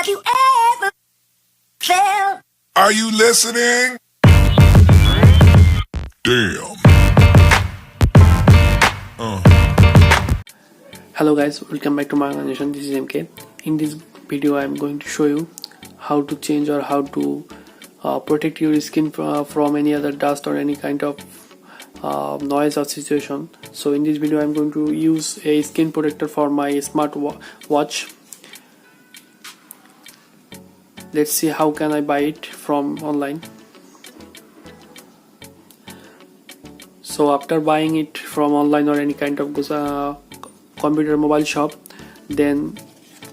Have you ever felt? Are you listening? Damn. Hello guys, welcome back to my organization. This is MK. In this video I am going to show you how to change or how to protect your skin from any other dust or any kind of noise or situation. So in this video I am going to use a skin protector for my smart watch. Let's see how can I buy it from online. So after buying it from online or any kind of computer mobile shop, then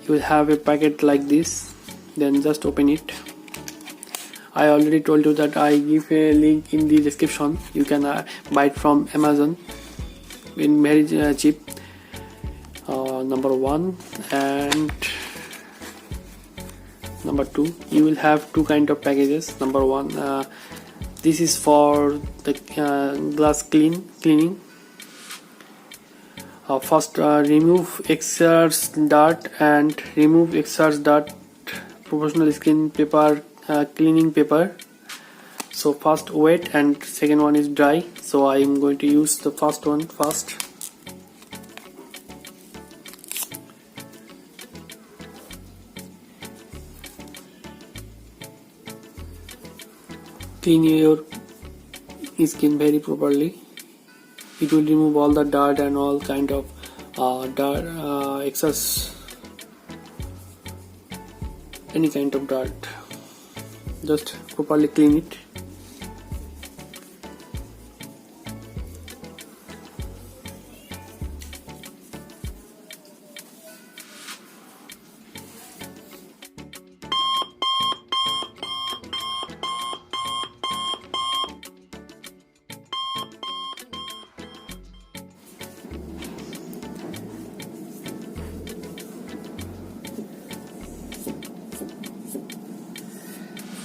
you will have a packet like this. Then just open it. I already told you that I give a link in the description. You can buy it from Amazon in very cheap. Number one, and number two, you will have two kind of packages. Number one, this is for the glass cleaning. First, remove excess dirt and remove excess dirt professional skin paper cleaning paper. So first wet and second one is dry. So I am going to use the first one first. Clean your skin very properly. It will remove all the dirt and all kind of excess, any kind of dirt. Just properly clean it.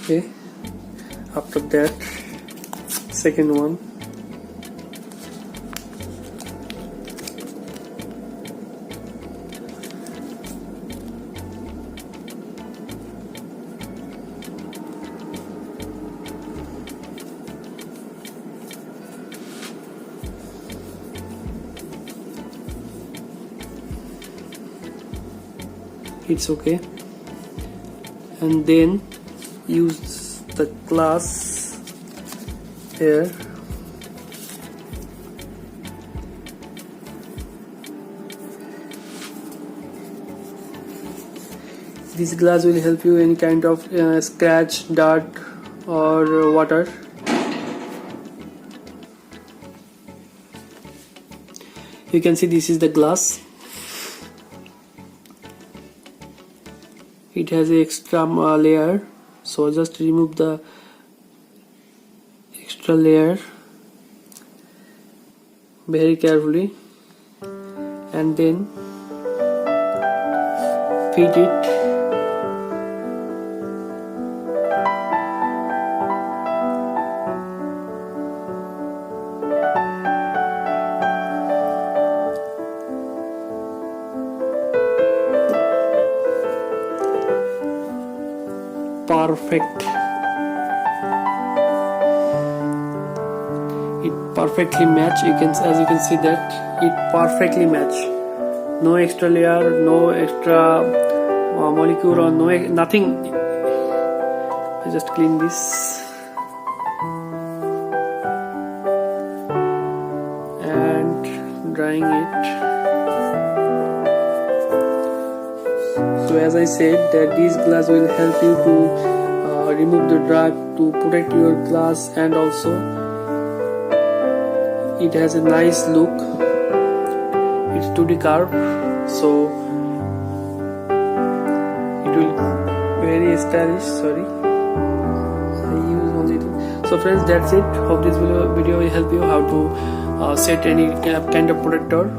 Okay, after that, second one. It's okay, and then use the glass here. This glass will help you any kind of scratch, dirt or water. You can see this is the glass. It has an extra layer. So just remove the extra layer very carefully and then feed it. Perfect. It perfectly match. As you can see that it perfectly match. No extra layer, no extra molecule or nothing. I just clean this and drying it. So as I said that this glass will help you to remove the dirt, to protect your glass, and also it has a nice look. It's 2D curve, so it will very stylish. Sorry, I use only this. So friends, that's it. Hope this video will help you how to set any kind of protector.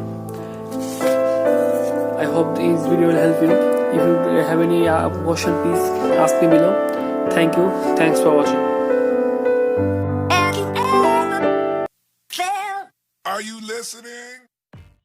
I hope this video will help you. If you have any question, please ask me below. Thank you. Thanks for watching.